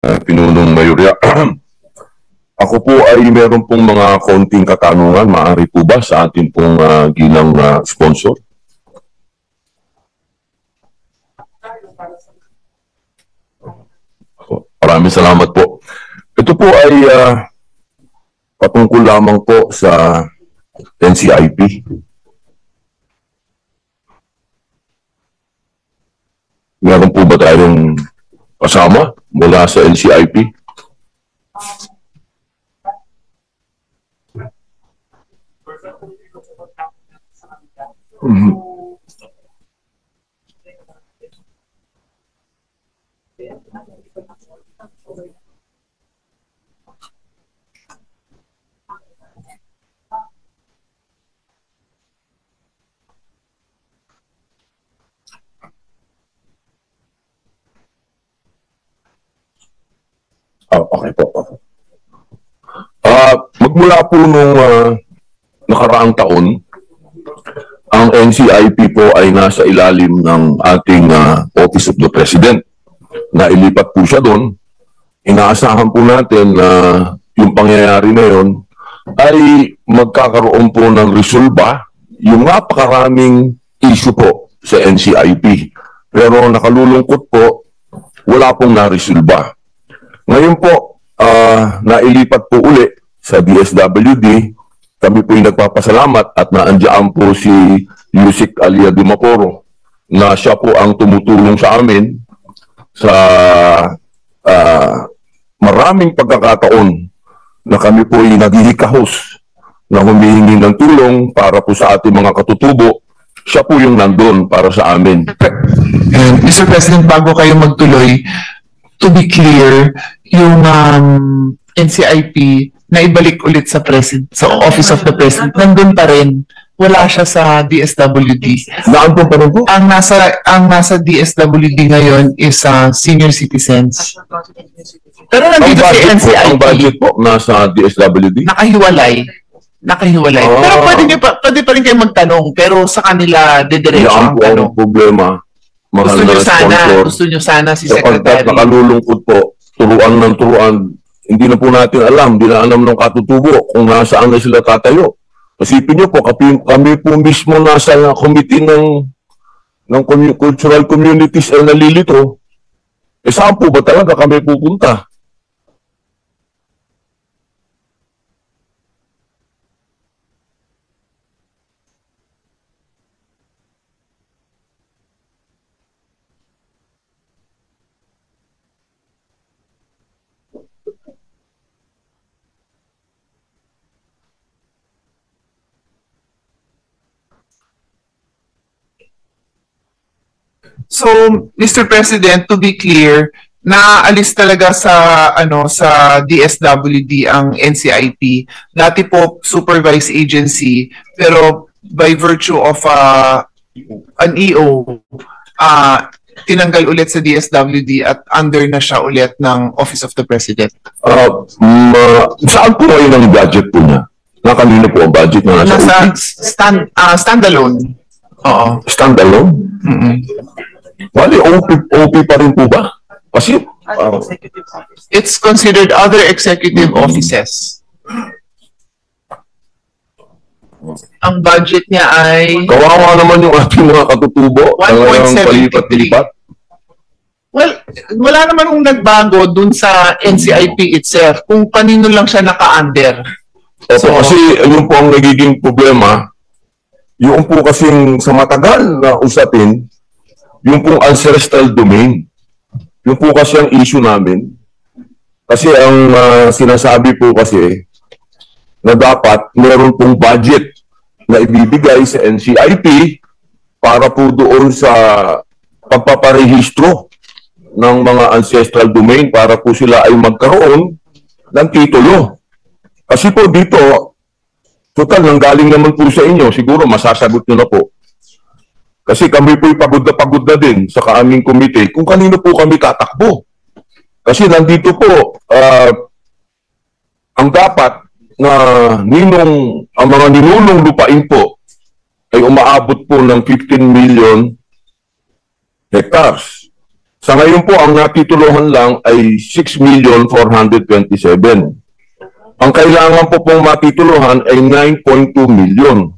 Pinunong Mayorya. Ako po ay meron pong mga konting katanungan. Maaari po ba sa ating pong ginang sponsor? Maraming salamat po. Ito po ay patungkol lamang po sa NCIP. Meron po ba tayong kasama mula sa NCIP? Okay po. Magmula po nung nakaraang taon, ang NCIP po ay nasa ilalim ng ating Office of the President. Nailipat po siya doon. Inaasahan po natin na yung pangyayari na yun ay magkakaroon po ng resolba yung napakaraming issue po sa NCIP. Pero nakalulungkot po, wala pong naresolba. Ngayon po, nailipat po uli sa DSWD. Kami po yung nagpapasalamat at naandiyan po si Yusik Alia Dumaporo na siya po ang tumutulong sa amin sa maraming pagkakataon na kami po ay naghihikahos na humihingi ng tulong para po sa ating mga katutubo. Siya po yung nandun para sa amin. Mr. President, bago kayo magtuloy, to be clear, yung NCIP na ibalik ulit sa Office of the President, nandun pa rin. Wala siya sa DSWD. Naandun pa rin po? Ang nasa DSWD ngayon is senior citizens. Pero nandito si NCIP. Ang budget po nasa DSWD? Nakahiwalay. Pero pwede pa rin kayo magtanong, pero sa kanila dediretso ang tanong. Ang problema. Gusto nyo sana si Secretary. Nakalulungkot po, turuan ng turuan. Hindi na po natin alam, hindi na alam ng katutubo kung nasaan na sila tatayo. Isipin nyo po, kami po mismo nasa committee ng cultural communities ay nalilito. Saan po ba talaga kami pupunta? So, Mr. President, to be clear, naalis talaga sa DSWD ang NCIP. Dati po supervised agency, pero by virtue of an EO, tinanggal ulit sa DSWD at under na siya ulit ng Office of the President. Saan po ngayon ang budget po niya? Nakanino po ang budget na nasa standalone. Oo. Standalone? Wali, OP pa rin po ba? Kasi it's considered other executive offices. Ang budget niya ay... Kawawa naman yung ating mga katutubo. 1.73. Well, wala naman kung nagbago dun sa NCIP itself kung kanino lang siya naka-under. So, kasi yun po ang nagiging problema. Yung po kasing sa matagal na usapin, yung pong ancestral domain. Yung po kasi ang issue namin. Kasi ang sinasabi po kasi na dapat meron pong budget na ibibigay sa NCIP para po doon sa pagpaparehistro ng mga ancestral domain para po sila ay magkaroon ng titulo. Kasi po dito, total, nanggaling naman po sa inyo, siguro masasagot nyo na po. Kasi kami po'y pagod na din sa aming komite kung kanino po kami tatakbo. Kasi nandito po, ang dapat na ang mga ninunong lupain po ay umaabot po ng 15 million hectares. Sa ngayon po, ang natituluhan lang ay 6,427,000. Ang kailangan po pong matituluhan ay 9.2 million.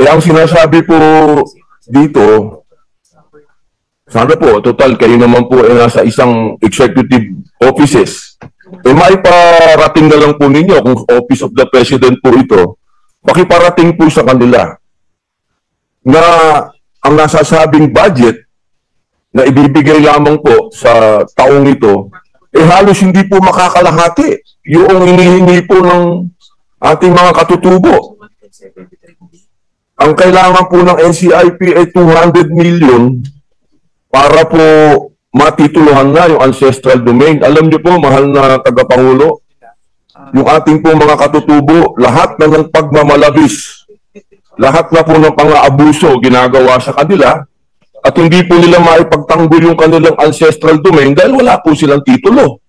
Eh, ang sinasabi po dito, sana po, total, kayo naman po ay nasa isang executive offices. Eh, maiparating na lang po ninyo kung Office of the President po ito, pakiparating po sa kanila na ang nasasabing budget na ibibigay lamang po sa taong ito, eh halos hindi po makakalahati yung hinihingi po ng ating mga katutubo. Ang kailangan po ng NCIP ay 200 million para po matituluhan na yung ancestral domain. Alam niyo po, mahal na tagapangulo, yung ating po mga katutubo, lahat na ng pagmamalabis, lahat na po ng pang-aabuso ginagawa sa kanila, at hindi po nila maipagtanggol yung kanilang ancestral domain dahil wala po silang titulo.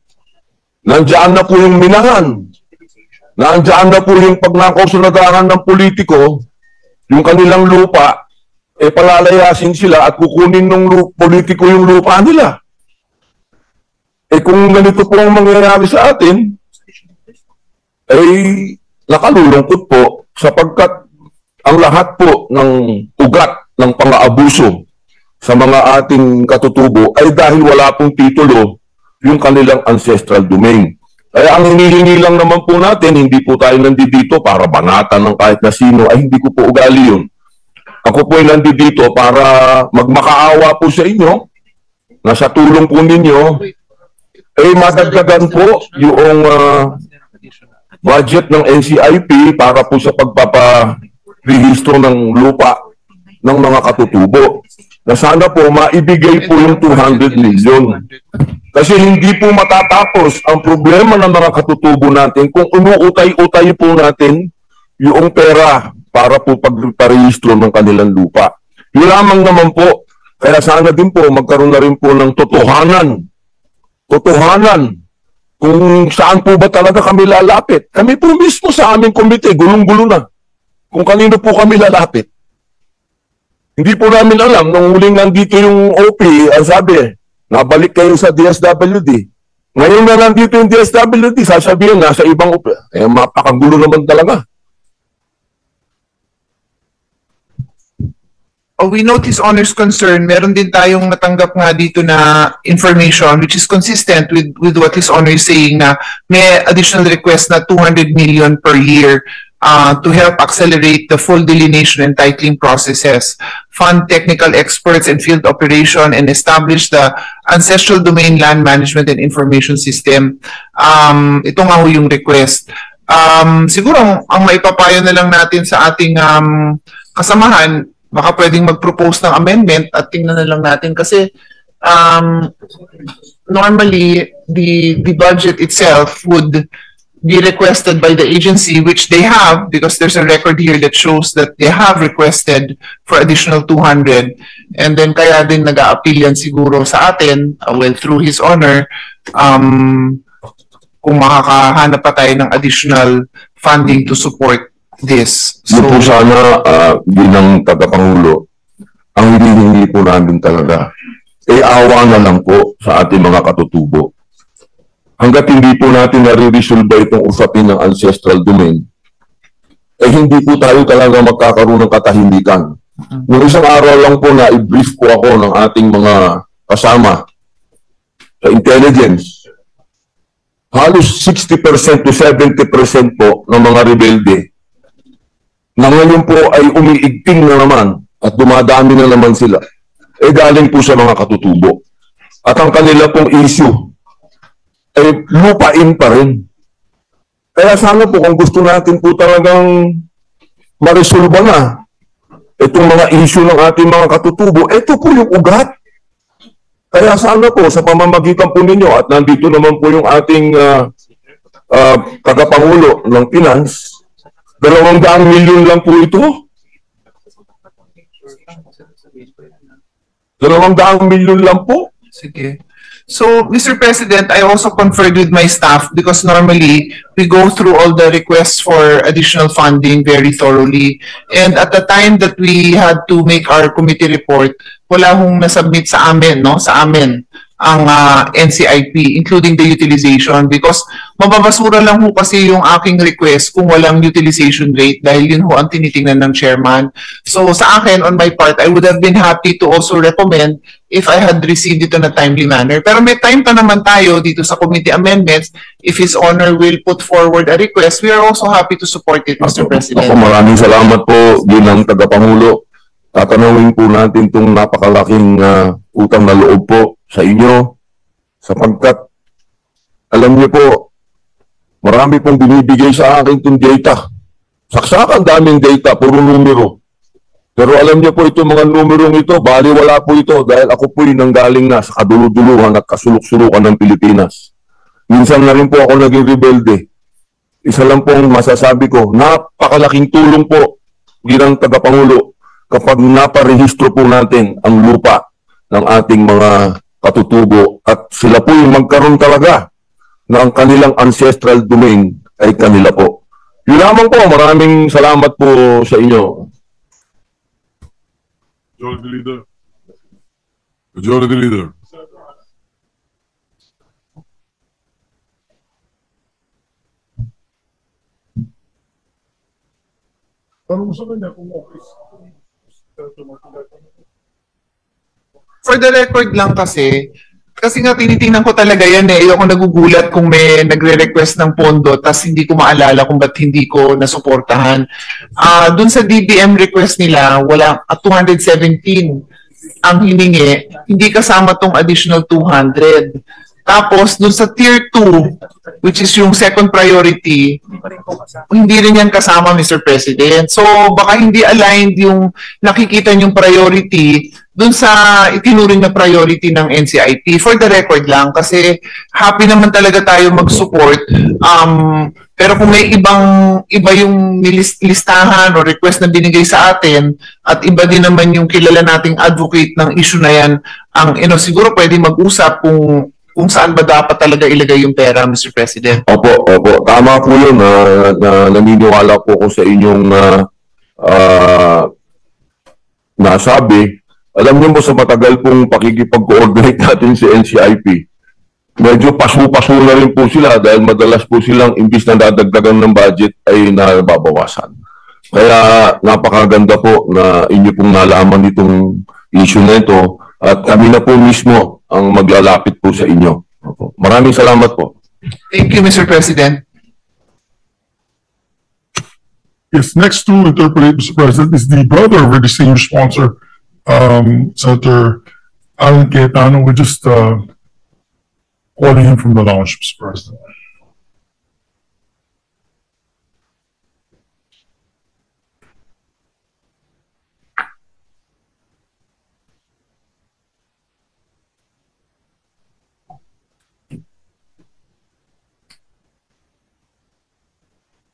Nandiyan na po yung minahan. Nandiyan na po yung pagnakaw sa lagaran ng politiko, yung kanilang lupa, eh palalayasin sila at kukunin ng politiko yung lupa nila. Eh kung ganito po ang mangyayari sa atin, ay nakalulungkot po sapagkat ang lahat po ng ugat ng pang-aabuso sa mga ating katutubo ay dahil wala pong titulo yung kanilang ancestral domain. Kaya ang hinihingi lang naman po natin, hindi po tayo nandito para banatan ng kahit na sino, ay hindi ko po ugali yun. Ako po ay nandito para magmakaawa po sa inyo, na sa tulong po ninyo, ay madagdagan po yung budget ng NCIP para po sa pagpaparehistro ng lupa ng mga katutubo. Na sana po maibigay po yung 200 million. Kasi hindi po matatapos ang problema ng mga katutubo natin kung umuutay-utay po natin yung pera para po pagparehistro ng kanilang lupa. Yun lamang naman po. Kaya sana din po magkaroon na rin po ng totohanan. Totohanan. Kung saan po ba talaga kami lalapit. Kami po mismo sa aming komite, gulong-gulo na. Kung kanino po kami lalapit. Hindi po namin alam, nung huling nandito yung OP, ang sabi, nabalik kayo sa DSWD. Ngayon na nandito yung DSWD, sasabihin nasa ibang OP. Eh, mapakagulo naman talaga. We note His Honor's concern. Meron din tayong natanggap nga dito na information which is consistent with what His Honor is saying na may additional request na 200 million per year to help accelerate the full delineation and titling processes, fund technical experts and field operation, and establish the ancestral domain land management and information system. Ito nga ho yung request. Siguro ang maipapayo na lang natin sa ating kasamahan, baka pwedeng mag-propose ng amendment at tingnan na lang natin kasi normally the budget itself would be requested by the agency, which they have, because there's a record here that shows that they have requested for additional 200. And then kaya din nag-a-appeal yan siguro sa atin, well, through His Honor, kung makakahanap pa tayo ng additional funding to support this. So, po sana, bilang tagapangulo, ang hindi po namin talaga, awa na lang po sa ating mga katutubo. Hanggat hindi po natin nare-resolve itong usapin ng ancestral domain, hindi po tayo talaga magkakaroon ng katahimikan. Nung isang araw lang po na i-brief ko ako ng ating mga kasama sa intelligence, halos 60% to 70% po ng mga rebelde na ngayon po ay umiigting na naman at dumadami na naman sila, galing po sa mga katutubo. At ang kanila pong issue ay lupain pa rin. Kaya sana po kung gusto natin po talagang maresolba na itong mga issue ng ating mga katutubo, ito po yung ugat. Kaya sana po sa pamamagitan po ninyo at nandito naman po yung ating tagapangulo ng finance, 200 milyon lang po ito. 200 milyon lang po. Sige. So, Mr. President, I also conferred with my staff because normally we go through all the requests for additional funding very thoroughly. And at the time that we had to make our committee report, wala hong nasubmit sa amin, no? Sa amin ang NCIP, including the utilization, because mababasura lang ho kasi yung aking request kung walang utilization rate dahil yun ho ang tinitingnan ng chairman. So sa akin, on my part, I would have been happy to also recommend if I had received it in a timely manner. Pero may time pa naman tayo dito sa committee amendments. If His Honor will put forward a request, we are also happy to support it, Mr. President. Ako, maraming salamat po bilang tagapangulo. Tatanawin po natin itong napakalaking utang na loob po sa inyo sapagkat alam niyo po, marami pong binibigay sa akin itong data. Saksakan daming data, puro numero. Pero alam niyo po itong mga numerong ito, baliwala po ito dahil ako po'y nanggaling na sa kaduluduluhan at kasuluk-sulukan ng Pilipinas. Minsan na rin po ako naging rebelde. Isa lang pong masasabi ko, napakalaking tulong po bilang tagapangulo kapag naparehistro po natin ang lupa ng ating mga katutubo at sila po yung magkaroon talaga na ang kanilang ancestral domain ay kanila po. Yun lamang po, maraming salamat po sa inyo. Majority Leader. Majority Leader. Tanong sa kanya kung okay. For the record lang kasi nga tinitingnan ko talaga yan eh. Ayoko nagugulat kung may nagre-request ng pondo tas hindi ko maalala kung ba't hindi ko nasuportahan. Dun sa DBM request nila, wala 217 ang hiningi, hindi kasama tong additional 200. Tapos, dun sa Tier 2, which is yung second priority, hindi rin yan kasama, Mr. President. So, baka hindi aligned yung nakikita yung priority dun sa itinuring na priority ng NCIP. For the record lang, kasi happy naman talaga tayo mag-support. Pero kung may iba yung listahan o request na binigay sa atin at iba din naman yung kilala nating advocate ng issue na yan, siguro pwede mag-usap kung saan ba dapat talaga ilagay yung pera, Mr. President. Opo. Tama po yun. Naniniwala po ko sa inyong nasabi. Alam niyo mo sa matagal pong pakikipag-coordinate natin si NCIP, medyo pasu-pasu na rin po sila dahil madalas po silang imbis na dadagdagan ng budget ay nababawasan. Kaya napakaganda po na inyo pong nalaman itong issue na ito at kami na po mismo ang maglalapit po sa inyo. Maraming salamat po. Thank you, Mr. President. Yes, next to interpolate, Mr. President, is the brother of our distinguished sponsor, Senator Alan Cayetano. We're just calling him from the lounge, Mr. President.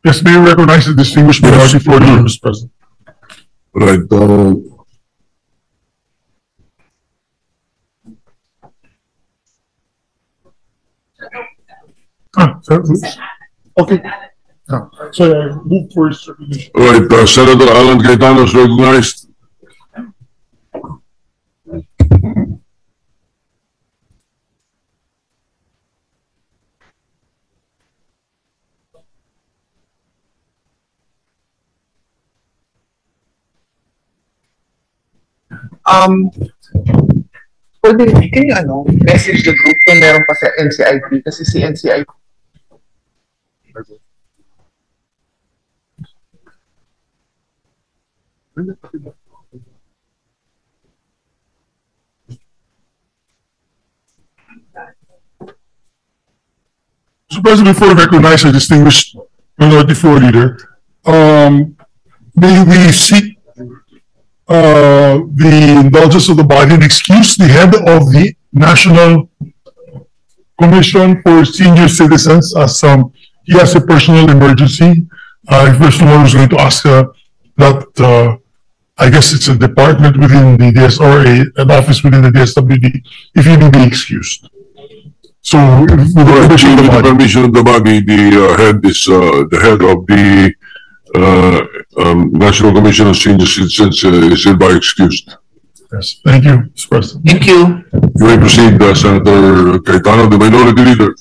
Yes, may we recognize the distinguished minority for the Mr. President. Right. Okay. So I move for his recognition. Right. Senator Alan Cayetano is recognized. Pwede, can you message the group kung meron pa sa NCIP kasi si NCIP. So, President, before we recognize a distinguished minority floor leader, may we seek the indulgence of the body and excuse the head of the National Commission for Senior Citizens as he has a personal emergency. If there's no one who's going to ask that, I guess it's a department within the DS or an office within the DSWD, if he may be excused. So, with the Right, permission of with the the body. permission of the body, the head of the National Commission on Senior Citizens is hereby excused. Yes, thank you, Mr. President. Thank you. You may proceed, Senator Cayetano, the Minority Leader.